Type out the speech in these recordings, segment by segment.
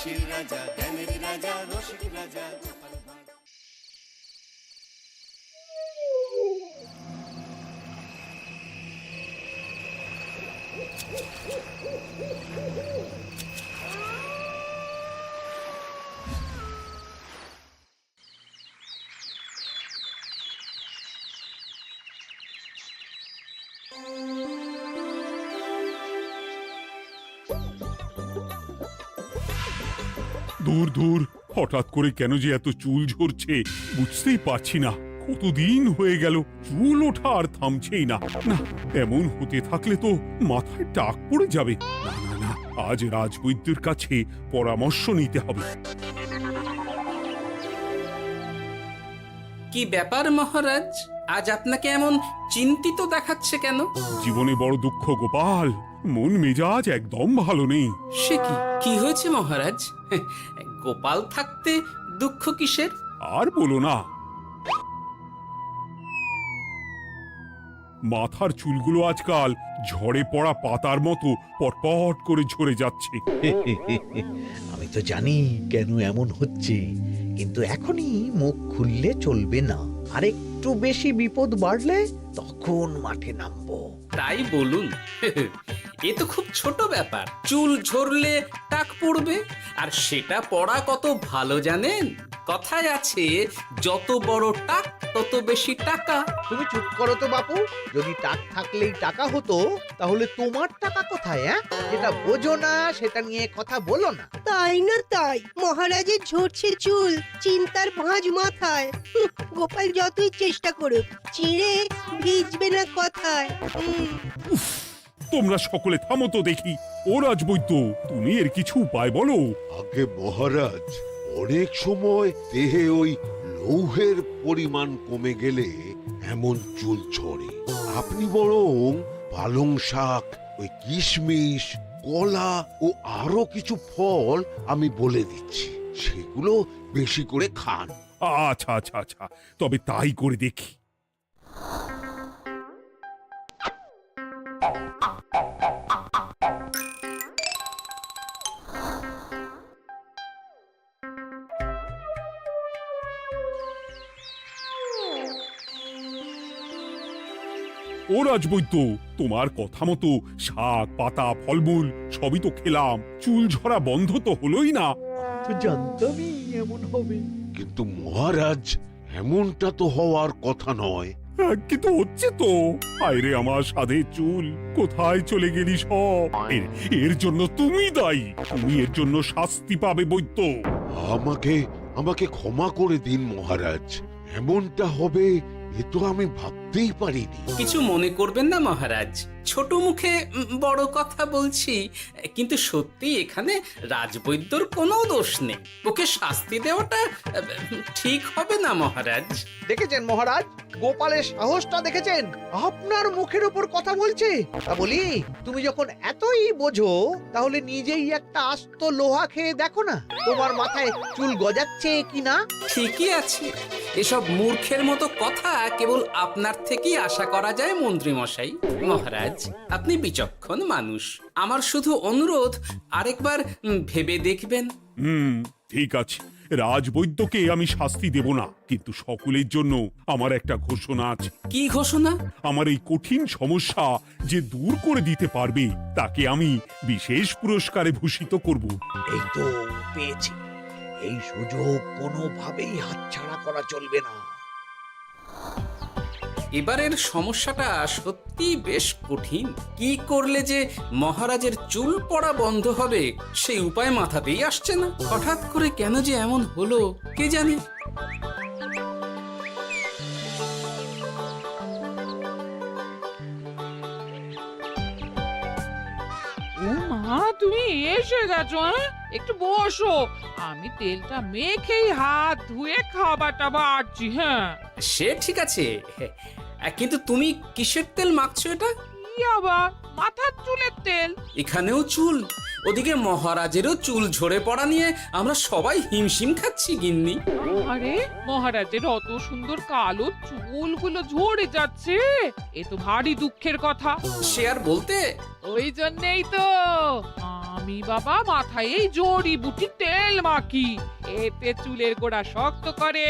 হাসির রাজা, জ্ঞানের রাজা, রসিক রাজা। দূর দূর, হঠাৎ করে কেন যে এত চুল ঝরছে বুঝতেই পারছি না। কতদিন হয়ে গেল চুল ওঠা আর থামছেই না। না, এমন হতে থাকলে তো মাথায় টাক পড়ে যাবে। না না না, আজ রাজবৈদ্যের কাছে পরামর্শ নিতে হবে। কি ব্যাপার মহারাজ, আজ আপনাকে এমন চিন্তিত দেখাচ্ছে কেন? জীবনে বড় দুঃখ গোপাল, মন মেজাজ একদম ভালো নেই। সে কি কি হয়েছে মহারাজ? গোপাল থাকতে দুঃখ কিসের? আর বলো না, মাথার চুলগুলো আজকাল ঝড়ে পড়া পাতার মতো পটপট করে ঝরে যাচ্ছে। আমি তো জানি কেন এমন হচ্ছে, কিন্তু এখনই মুখ খুললে চলবে না। আর একটু বেশি বিপদ বাড়লে তখন মাঠে নামবো। তাই বলুন। এ তো খুব ছোট ব্যাপার। চুল ঝরলে টাক পড়বে, আর সেটা পড়া কত ভালো জানেন? কথায় আছে, যত বড় টাক তত বেশি টাকা। তুমি চুপ করো তো বাপু। যদি টাক থাকলেই টাকা হতো, তাহলে তোমার টাকা কোথায়? যেটা বোঝো না সেটা নিয়ে কথা বলো না। তাই না তাই, মহারাজের ঝরছে চুল, চিন্তার ভাঁজ মাথায়। গোপাল যতই চেষ্টা করুক, চিড়ে ভিজবে না কথায়। তোমরা সকলে থামো তো দেখি। ও রাজবৈদ্য, তুমি এর কিছু উপায় বলো। আগে মহারাজ, অনেক সময় দেহে ওই লৌহের পরিমাণ কমে গেলে এমন চুল ঝরে। আপনি বরং পালং শাক, ওই কিশমিশ, কলা ও আরো কিছু ফল আমি বলে দিচ্ছি, সেগুলো বেশি করে খান। আচ্ছা আচ্ছা আচ্ছা, তবে তাই করে দেখি। ও রাজবৈদ্য, তোমার কথা মতো শাক পাতা ফলমূল সবই তো খেলাম, চুল ঝরা বন্ধ তো হলোই না। তো জানতামই এমন হবে। কিন্তু মহারাজ, এমনটা তো হওয়ার কথা নয়। কিন্তু হচ্ছে তো। আরে আমার সাধে চুল, কোথায় চলে গেলি সব? এর জন্য তুমি দায়ী। তুমি এর জন্য শাস্তি পাবে বৈদ্য। আমাকে আমাকে ক্ষমা করে দিন মহারাজ, এমনটা হবে এ তো আমি ভাবতেই পারিনি। কিছু মনে করবেন না মহারাজ, ছোট মুখে বড় কথা বলছি। কিন্তু সত্যি এখানে রাজবৈদ্যর কোনো দোষ নেই। ওকে শাস্তি দেওয়াটা ঠিক হবে না মহারাজ। দেখেছেন মহারাজ, গোপালের সাহসটা দেখেছেন? আপনার মুখের উপর কথা বলছে। তা বলি, তুমি যখন এতই বোঝো, তাহলে নিজেই একটা আস্ত লোহা খেয়ে দেখো না, তোমার মাথায় চুল গজাচ্ছে কিনা। ঠিকই আছে, এসব মূর্খের মতো কথা কেবল আপনার থেকেই আশা করা যায় মন্ত্রী মশাই। মহারাজ, আপনি বিচক্ষণ মানুষ। আমার শুধু অনুরোধ, আরেকবার ভেবে দেখবেন। ঠিক আছে, রাজবৈদ্যকে আমি শাস্তি দেব না, কিন্তু সকলের জন্য আমার একটা ঘোষণা আছে। কি ঘোষণা? আমার এই কঠিন সমস্যা যে দূর করে দিতে পারবে, তাকে আমি বিশেষ পুরস্কারে ভূষিত করব। এই তো পেয়েছি। এই সুযোগ কোনোভাবেই হাতছাড়া করা চলবে না। এবারের সমস্যাটা সত্যি বেশ কঠিন। কি করলে যে মহারাজের চুল পড়া বন্ধ হবে সেই উপায় মাথাতেই আসছে না। হঠাৎ করে কেন যে এমন হলো কে জানে। ও মা, তুমি এসে গেছো? একটু বসো, আমি তেলটা মেখেই হাত ধুয়ে খাবারটা বাড়ছি। হ্যাঁ, সে ঠিক আছে, কিন্তু তুমি কিসের তেল মাখছো এটা? কি আবার মাথার চুলের তেল? এখানেও চুল, ওদিকে মহারাজেরও চুল ঝরে পড়া নিয়ে আমরা সবাই হিমশিম খাচ্ছি গিন্নি। আরে, মহারাজের অত সুন্দর কালো চুলগুলো ঝরে যাচ্ছে, এ তো ভারী দুঃখের কথা। সে আর বলতে। ওই জন্যই তো আমি বাবা মাথায় এই জড়িবুটি তেল মাখি, এতে চুলের গোড়া শক্ত করে,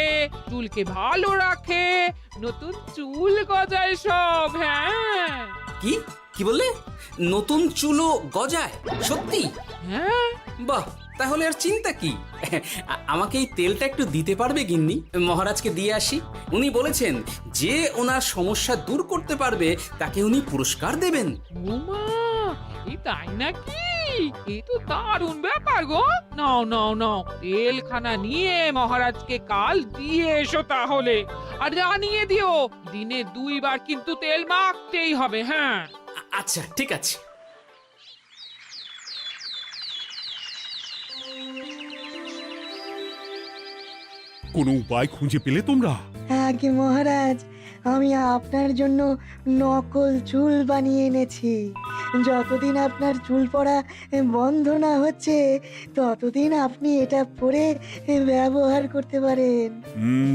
চুলকে ভালো রাখে, নতুন চুল গজায় সব। হ্যাঁ কি কি বললে? নতুন চুলও গজায়? সত্যি? হ্যাঁ, বাহ, তাহলে আর চিন্তা কি। আমাকে এই তেলটা একটু দিতে পারবে গিন্নি? মহারাজকে দিয়ে আসি। উনি বলেছেন যে ওনার সমস্যা দূর করতে পারবে তাকে উনি পুরস্কার দেবেন। ওমা, এই তাই নাকি? এ তো দারুণ ব্যাপার গো। নাও নাও নাও, তেলখানা নিয়ে মহারাজকে কাল দিয়ে এসো তাহলে। আর জানিয়ে দিও, দিনে 2 বার কিন্তু তেল মাখতেই হবে। হ্যাঁ, আচ্ছা, ঠিক আছে। কোনো উপায় খুঁজে পেলে তোমরা? আগে মহারাজ, আমি আপনার জন্য নকল চুল বানিয়ে এনেছি। যতদিন আপনার চুল পড়া বন্ধ না হচ্ছে ততদিন আপনি এটা পরে ব্যবহার করতে পারেন।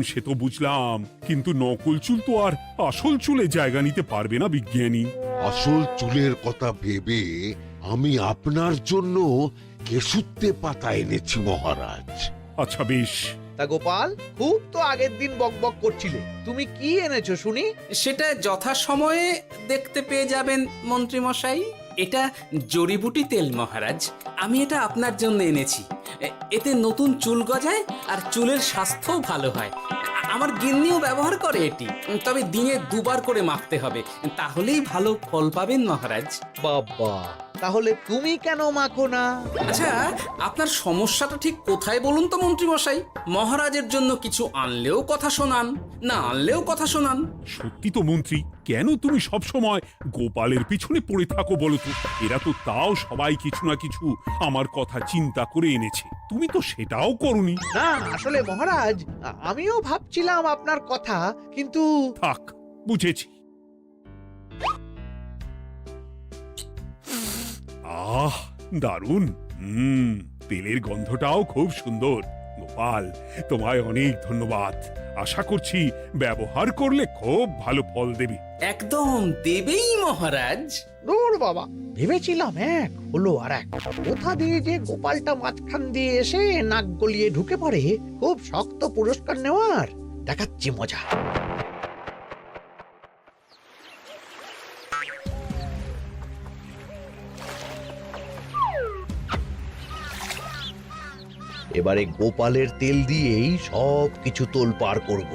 সে তো বুঝলাম, কিন্তু নকল চুল তো আর আসল চুলে জায়গা নিতে পারবে না বিজ্ঞানী। আসল চুলের কথা ভেবে আমি আপনার জন্য কেশুত্তে পাতা এনেছি মহারাজ। আচ্ছা বেশ। তা গোপাল, খুব তো আগের দিন বকবক করছিলে, তুমি কি এনেছো শুনি? সেটা যথাসময়ে দেখতে পেয়ে যাবেন মন্ত্রী মশাই। এটা জড়িবুটি তেল মহারাজ, আমি এটা আপনার জন্য এনেছি। এতে নতুন চুল গজায় আর চুলের স্বাস্থ্যও ভালো হয়। আমার গিন্নিও ব্যবহার করে এটি, তবে দিনে 2 বার করে মাখতে হবে, তাহলেই ভালো ফল পাবেন মহারাজ। বাবা, তাহলে তুমি কেন মাখো না? আচ্ছা, আপনার সমস্যাটা ঠিক কোথায় বলুন তো মন্ত্রী মশাই? মহারাজের জন্য কিছু আনলেও কথা শোনান, না আনলেও কথা শোনান। সত্যি তো মন্ত্রী, কেন তুমি সব সময় গোপালের পিছনে পড়ে থাকো বলো তো? এরা তো তাও সবাই কিছু না কিছু আমার কথা চিন্তা করে এনেছে, তুমি তো সেটাও করনি। না, আসলে মহারাজ, আমিও ভাবছিলাম আপনার কথা, কিন্তু থাক, বুঝেছি। আহ, দারুণ। তেলের গন্ধটাও খুব সুন্দর। গোপাল, তোমায় অনেক ধন্যবাদ। আশা করছি ব্যবহার করলে খুব ভালো ফল দেবে। একদম দেবেই মহারাজ। দূর বাবা, ভেবেছিলাম এক, হলো আর এক। কোথা দিয়ে যে গোপালটা মাঝখান দিয়ে এসে নাক গলিয়ে ঢুকে পড়ে, খুব শক্ত পুরস্কার নেওয়ার। দেখাচ্ছি মজা। এবারে গোপালের তেল দিয়েই সব কিছু তোলপাড় করব।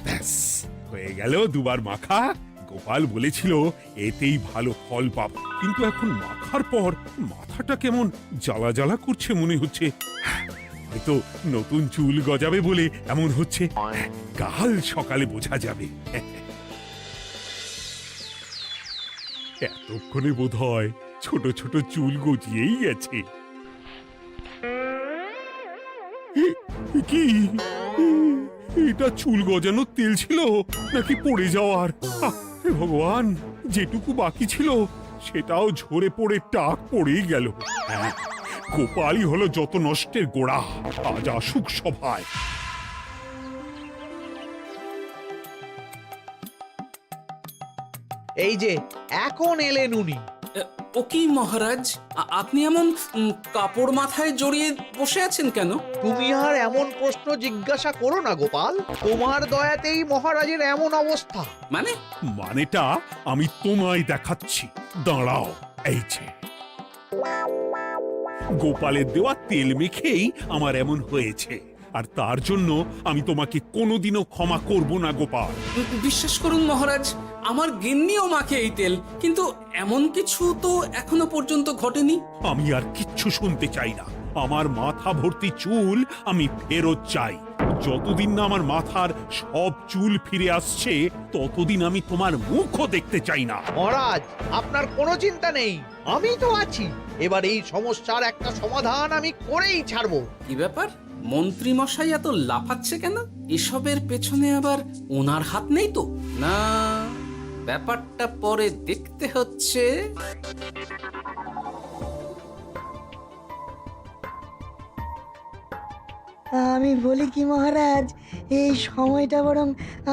ব্যাস, হয়ে গেল 2 বার মাখা। গোপাল বলেছিল এতেই ভালো ফল পাব, কিন্তু এখন মাখার পর মাথাটা কেমন জ্বালা জ্বালা করছে মনে হচ্ছে। হয়তো নতুন চুল গজাবে বলে এমন হচ্ছে। কাল সকালে বোঝা যাবে। এতক্ষণে বোধহয় ছোট ছোট চুল গজিয়েই গেছে। কি এটা চুল গজানোর তেল ছিল নাকি পড়ে যাওয়ার? হে ভগবান, যেটুকু বাকি ছিল সেটাও ঝরে পড়ে টাক পড়েই গেল। হ্যাঁ, গোপালই হলো যত নষ্টের গোড়া। আজ আসুক সভায়। এই যে এখন এলেন উনি। ও কি মহারাজ, আপনি এমন কাপড় মাথায় জড়িয়ে বসে আছেন কেন? তুমি আর এমন প্রশ্ন জিজ্ঞাসা করো না গোপাল, তোমার দয়াতেই মহারাজের এমন অবস্থা। মানে? মানেটা আমি তোমায় দেখাচ্ছি, দাঁড়াও। এই যে গোপালের দেওয়া তেল মেখেই আমার এমন হয়েছে, আর তার জন্য আমি তোমাকে কোনোদিনও ক্ষমা করব না গোপাল। বিশ্বাস করুন মহারাজ, আমার গিন্নিও মাখে এই তেল, কিন্তু এমন কিছু তো এখনো পর্যন্ত ঘটেনি। আমি আর কিচ্ছু শুনতে চাই না। আমার মাথা ভর্তি চুল আমি ফেরত চাই। যতদিন না আমার মাথার সব চুল ফিরে আসছে ততদিন আমি তোমার মুখও দেখতে চাই না। মহারাজ, আপনার কোনো চিন্তা নেই, আমি তো আছি। এবার এই সমস্যার একটা সমাধান আমি করেই ছাড়বো। কি ব্যাপার, মন্ত্রী মশাই এত লাফাচ্ছে কেন? এসবের পেছনে আবার ওনার হাত নেই তো? না, ব্যাপারটা পরে দেখতে হচ্ছে। আমি বলি কি মহারাজ, এই সময়টা বরং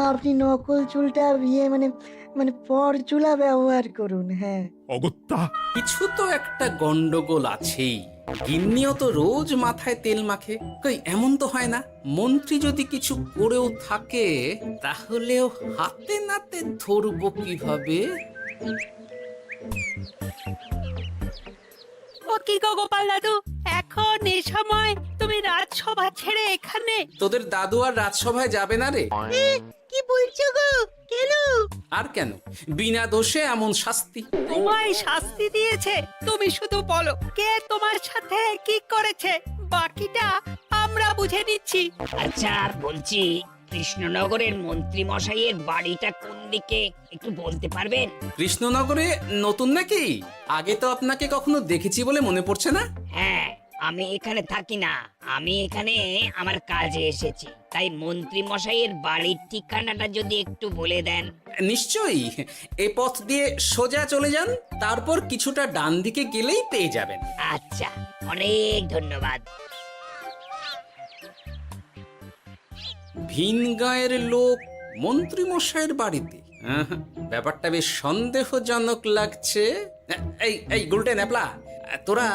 আপনি নকল চুলটা মানে মানে পর চুলা ব্যবহার করুন। হ্যাঁ, অগত্যা কিছু তো একটা গন্ডগোল আছেই। গিন্নিও তো রোজ মাথায় তেল মাখে, কই এমন তো হয় না। মন্ত্রী যদি কিছু করেও থাকে তাহলেও হাতে নাতে ধরবো কিভাবে? ও কি গো গোপাল দাদু, এখন এই সময় তুমি রাজসভা ছেড়ে এখানে? তোদের দাদু আর রাজসভায় যাবে না রে? কি বলছো গো? কেন? আর কেন, বিনা দোষে এমন শাস্তি। তোমায় শাস্তি দিয়েছে? তুমি শুধু বলো কে তোমার সাথে কি করেছে, বাকিটা আমরা বুঝে নিচ্ছি। আচ্ছা বলছি, কৃষ্ণনগরের মন্ত্রী মশাইয়ের বাড়িটা কোন দিকে একটু বলতে পারবেন? কৃষ্ণনগরে নতুন নাকি? আগে তো আপনাকে কখনো দেখেছি বলে মনে পড়ছে না। হ্যাঁ, আমি এখানে থাকি না, আমি এখানে আমার কাজে এসেছি, তাই মন্ত্রী মশাইয়ের বাড়ির ঠিকানাটা যদি একটু বলে দেন। নিশ্চয়ই, এ পথ দিয়ে সোজা চলে যান, তারপর কিছুটা ডান দিকে গেলেই পেয়ে যাবেন। আচ্ছা, অনেক ধন্যবাদ। ভিন গাঁয়ের লোক মন্ত্রী মশাইয়ের বাড়িতে, ব্যাপারটা বেশ সন্দেহজনক লাগছে। এই এই গুলটে ন্যাপলা, তোরা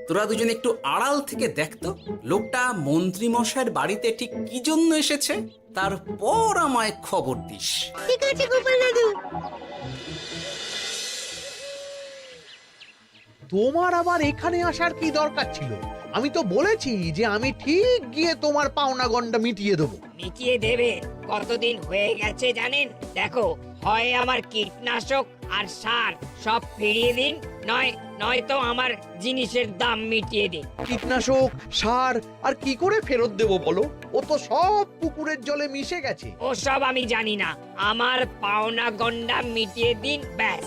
তোরা দুজন একটু আড়াল থেকে দেখতো লোকটা মন্ত্রী মশাইয়ের বাড়িতে ঠিক কি জন্য এসেছে, তারপর আমায় খবর দিস। ঠিক আছে গোপাল দাদু। তোমার আবার এখানে আসার কি দরকার ছিল? আমি তো বলেছি যে আমি ঠিক গিয়ে তোমার পাওনা গন্ডা মিটিয়ে দেবো। মিটিয়ে দেবে? কতদিন হয়ে গেছে জানেন? দেখো, হয় আমার কীটনাশক আর সার সব ফিরিয়ে দিন, নয়তো আমার জিনিসের দাম মিটিয়ে দিন। কীটনাশক, সার আর কি করে ফেরত দেবো বলো? ও তো সব পুকুরের জলে মিশে গেছে। ওসব আমি জানি না, আমার পাওনা গন্ডা মিটিয়ে দিন, ব্যাস।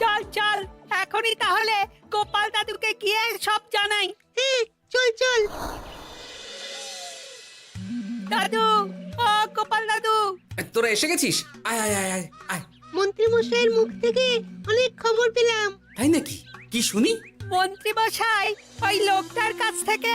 চল চল, এখনই তাহলে গোপাল দাদুকে গিয়ে সব জানাই। হ্যাঁ, চল চল। দাদু, ও গোপাল দাদু, তোরা এসে গেছিস? আয় আয় আয় আয় আয়। মন্ত্রী মশাইয়ের মুখ থেকে অনেক খবর পেলাম। তাই নাকি? কি শুনি? মন্ত্রী মশাই ওই লোকটার কাছ থেকে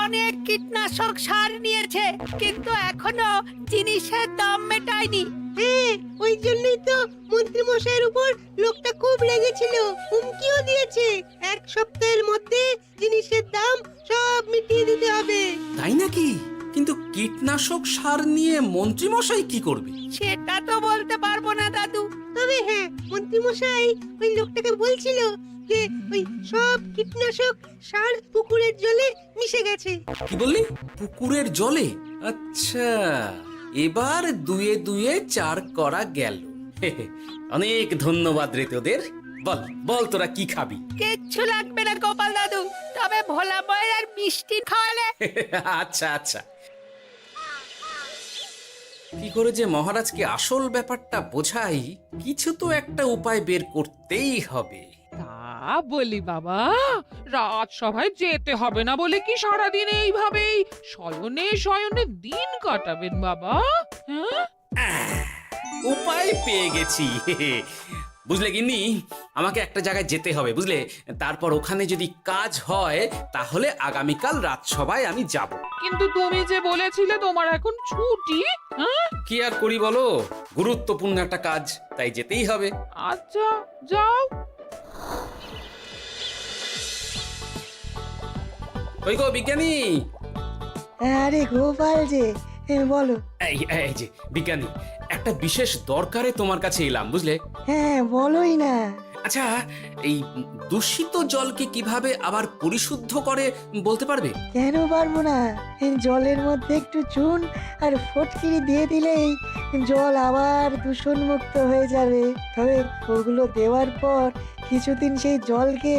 অনেক কীটনাশক সার নিয়েছে, কিন্তু এখনো জিনিসের দাম মেটায়নি। হ্যাঁ, ওই জন্যই তো মন্ত্রী মশাইয়ের উপর লোকটা খুব রেগেছিল, হুমকিও দিয়েছে এক সপ্তাহের মধ্যে জিনিসের দাম সব মিটিয়ে দিতে হবে। তাই নাকি? কিন্তু কীটনাশক সার নিয়ে মন্ত্রী মশাই কি করবে? সেটা তো বলতে পারবো না দাদু, তবে হ্যাঁ, মন্ত্রী মশাই ওই লোকটাকে বলছিল যে ওই সব কীটনাশক সার পুকুরের জলে মিশে গেছে। কি বললি? পুকুরের জলে? আচ্ছা, এবার দুয়ে দুয়ে চার করা গেল। অনেক ধন্যবাদ রে তোদের। বল বল, তোরা কি খাবি? কিচ্ছু লাগবে না গোপাল দাদু, তবে ভোলা বয়ের আর মিষ্টি খাওয়ালে। আচ্ছা আচ্ছা। কি করে যে মহারাজকে আসল ব্যাপারটা বোঝাই, কিছু তো একটা উপায় বের করতেই হবে। তা বলি বাবা, রাজসভায় যেতে হবে না বলে কি সারাদিন এইভাবেই শয়নে শয়নে দিন কাটাবেন বাবা? হ্যাঁ, উপায় পেয়ে গেছি। বুঝলে গিন্নি, আমাকে একটা জায়গায় যেতে হবে, বুঝলে? তারপর ওখানে যদি কাজ হয় তাহলে আগামীকাল রাজসভায় আমি যাব। কিন্তু তুমি যে বলেছিলে তোমার এখন ছুটি। হ্যাঁ, কি আর করি বলো, গুরুত্বপূর্ণ একটা কাজ, তাই যেতেই হবে। আচ্ছা যাও। ওই গো বিজ্ঞানী, আরে গোপাল যে, বলো। এই যে বিজ্ঞানী, একটা বিশেষ দরকারে তোমার কাছে এলাম, বুঝলে? হ্যাঁ, বলোই না। আচ্ছা, এই দূষিত জলকে কিভাবে আবার পরিশুদ্ধ করে বলতে পারবে? কেন পারবো না? জলের মধ্যে একটু চুন আর ফটকিরি দিয়ে দিলেই জল আবার দূষণমুক্ত হয়ে যাবে। তবে ওগুলো দেওয়ার পর কিছুদিন সেই জলকে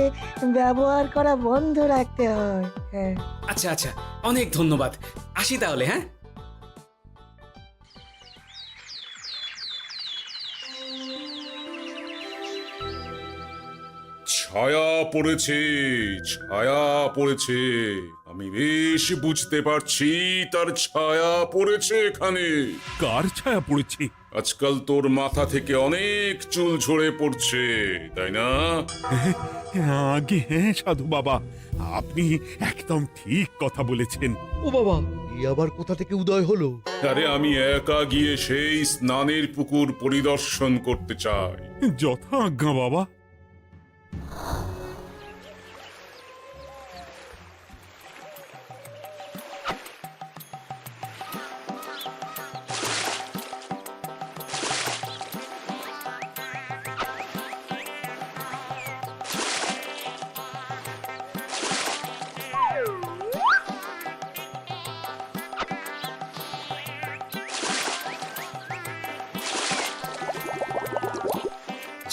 ব্যবহার করা বন্ধ রাখতে হয়। হ্যাঁ, আচ্ছা আচ্ছা, অনেক ধন্যবাদ, আসি তাহলে। হ্যাঁ, ছায়া পড়েছে, ছায়া পড়েছে। আমি বেশ বুঝতে পারছি তার ছায়া পড়েছে এখানে। কার ছায়া পড়েছে? আজকাল তোর মাথা থেকে অনেক চুল ঝরে পড়ছে, তাই না? আগে হ্যাঁ সাধু বাবা, আপনি একদম ঠিক কথা বলেছেন। ও বাবা, এই আবার কোথা থেকে উদয় হলো? আরে আমি একা গিয়ে সেই স্নানের পুকুর পরিদর্শন করতে চাই। যথা আজ্ঞা বাবা।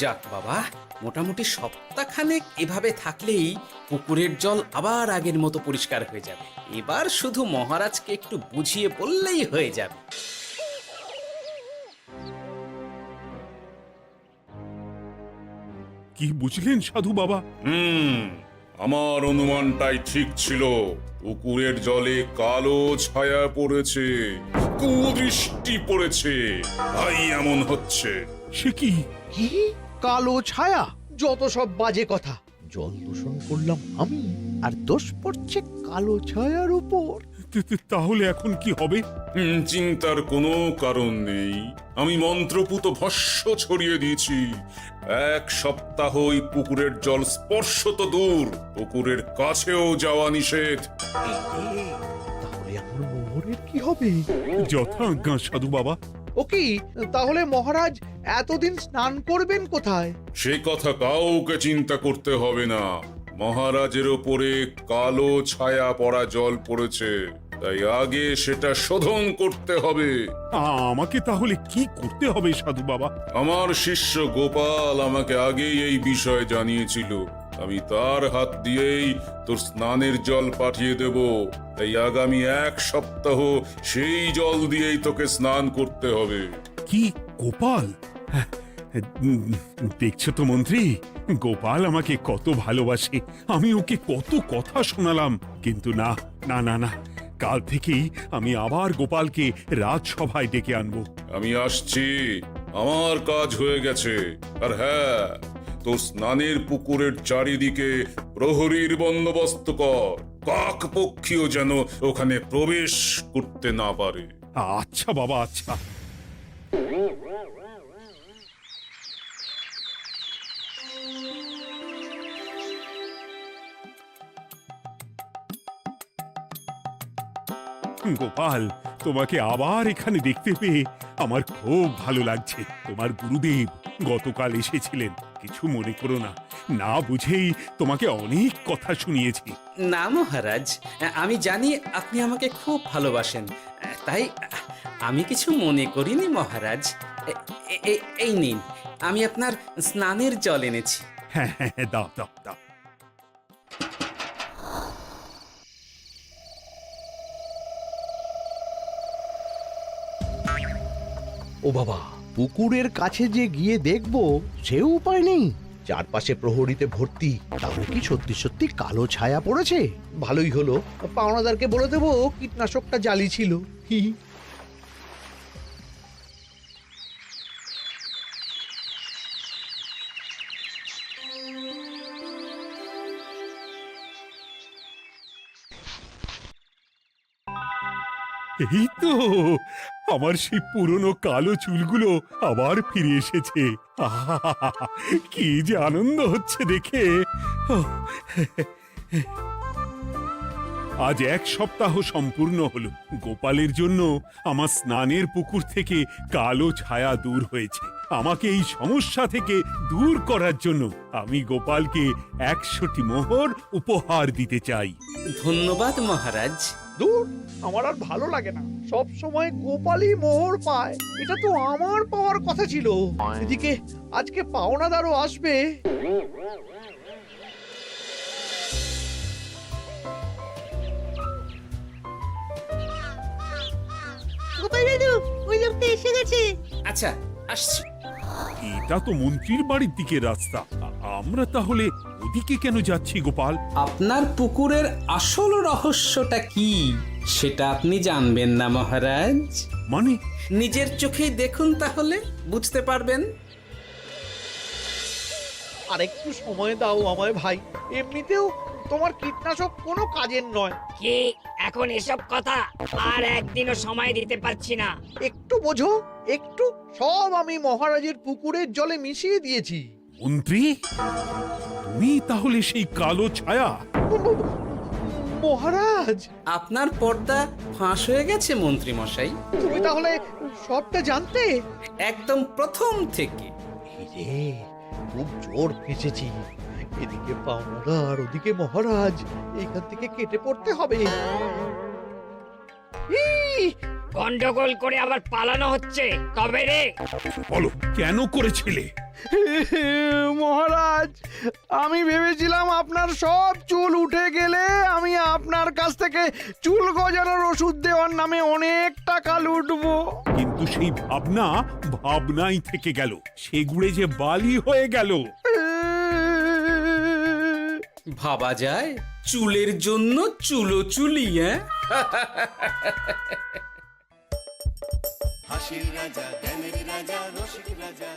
যাক বাবা, মোটামুটি সপ্তাহখানেক এভাবে থাকলেই পুকুরের জল আবার আগের মতো পরিষ্কার হয়ে যাবে। এবার শুধু মহারাজকে একটু বুঝিয়ে বললেই হয়ে যাবে। কি বুঝলেন সাধু বাবা? আমার অনুমানটাই ঠিক ছিল। পুকুরের জলে কালো ছায়া পড়েছে, কুদৃষ্টি পড়েছে, তাই এমন হচ্ছে। সে কি? কি কালো ছায়া? যত সব বাজে কথা। জল দূষণ করলাম আমি, আর দোষ পড়ছে কালো ছায়ার উপর। তাহলে এখন কি হবে? চিন্তার কোনো কারণ নেই। আমি মন্ত্রপুত ভস্য ছড়িয়ে দিয়েছি। 1 সপ্তাহ ওই পুকুরের জল স্পর্শ তো দূর, পুকুরের কাছেও যাওয়া নিষেধ। তাহলে আমার মোহরের কি হবে? যথা আজ্ঞা সাধু বাবা। ও কি, তাহলে মহারাজ এতদিন স্নান করবেন কোথায়? সে কথা কাউকে চিন্তা করতে হবে না। মহারাজের ওপরে কালো ছায়া পড়া জল পড়েছে, তাই আগে সেটা শোধন করতে হবে। আমাকে তাহলে কি করতে হবে সাধু বাবা? আমার শিষ্য গোপাল আমাকে আগেই এই বিষয় জানিয়েছিল। আমি তার হাত দিয়েই তোর স্নানের জল পাঠিয়ে দেব। তাই আগামী 1 সপ্তাহ সেই জল দিয়েই তোকে স্নান করতে হবে। কি গোপাল? দেখছো তো মন্ত্রী, গোপাল আমাকে কত ভালোবাসে। আমি ওকে কত কথা শোনালাম, কিন্তু না না না না, কাল থেকেই আমি আবার গোপালকে রাজসভায় ডেকে আনবো। আমি আসছি, আমার কাজ হয়ে গেছে। আর হ্যাঁ, তোর স্নানের পুকুরের চারিদিকে প্রহরীর বন্দোবস্ত কর। কাক পক্ষীও যেন ওখানে প্রবেশ করতে না পারে। আচ্ছা বাবা, আচ্ছা। গোপাল, তোমাকে আবার এখানে দেখতে পেয়ে আমার খুব ভালো লাগছে। তোমার গুরুদেব গতকাল এসেছিলেন, কিছু মনে করো না। না বুঝেই তোমাকে অনেক কথা শুনিয়েছি। না মহারাজ, আমি জানি আপনি আমাকে খুব ভালোবাসেন, তাই আমি কিছু মনে করিনি মহারাজ। এই নিন, আমি আপনার স্নানের জল এনেছি। হ্যাঁ হ্যাঁ হ্যাঁ, দাও দাও দাও। ও বাবা, পুকুরের কাছে যে গিয়ে দেখবো সে উপায় নেই। চারপাশে প্রহরীতে ভর্তি, তাহলে কি সত্যি সত্যি কালো ছায়া পড়েছে? ভালোই হলো, পাওনাদারকে বলে দেবো কীটনাশকটা জালি ছিল। হি হি। এই তো আমার সেই পুরনো কালো চুলগুলো আবার ফিরে এসেছে। আহা, কি যে আনন্দ হচ্ছে দেখে। আজ 1 সপ্তাহ সম্পূর্ণ হলো। গোপালের জন্য আমার স্নানের পুকুর থেকে কালো ছায়া দূর হয়েছে। আমাকে এই সমস্যা থেকে দূর করার জন্য আমি গোপালকে 100টি মোহর উপহার দিতে চাই। ধন্যবাদ মহারাজ। দূর, আমার আর ভালো লাগে না। সব সময় গোপালই মোহর পায়, এটা তো আমার পাওয়ার কথা ছিল। এদিকে আজকে পাওনাদারও আসবে। গোপাল দাদু, ওই লোকটা এসে গেছে। আচ্ছা, আসছি। এটা তো মন্ত্রীর বাড়ির দিকে রাস্তা। আমরা তাহলে ওদিকে কেন যাচ্ছি গোপাল? আপনার পুকুরের আসল রহস্যটা কি সেটা আপনি জানবেন না মহারাজ। মানে নিজের চোখেই দেখুন, তাহলে বুঝতে পারবেন। আর একটু সময় দাও আমায় ভাই, এমনিতেও তোমার কীটনাশক কোনো কাজের নয়। কি এখন এসব কথা? আর একদিনও সময় দিতে পারছি না। একটু বোঝো, একটু। সব আমি মহারাজের পুকুরের জলে মিশিয়ে দিয়েছি। মন্ত্রী, তুমি তাহলে সেই কালো ছায়া? মহারাজ, আপনার পর্দা ফাঁস হয়ে গেছে মন্ত্রী মশাই। তুমি তাহলে সবটা জানতে? একদম প্রথম থেকে। রে, খুব জোর ফেঁসেছি। এদিকে পাওনাদার, ওদিকে মহারাজ, এখান থেকে কেটে পড়তে হবে। গন্ডগোল করে আবার পালানো হচ্ছে তবে রে। বলো, কেন করেছিলে? মহারাজ, আমি ভেবেছিলাম আপনার সব চুল উঠে গেলে আমি আপনার কাছ থেকে চুল গজানোর ওষুধ দেওয়ার নামে অনেক টাকা লুটবো। কিন্তু সেই ভাবনা ভাবনাই থেকে গেল, সেগুড়ে যে বালি হয়ে গেল। ভাবা যায় চুলের জন্য চুলোচুলি, হ্যাঁ? হাসির রাজা জ্ঞানের রাজা রসিক রাজা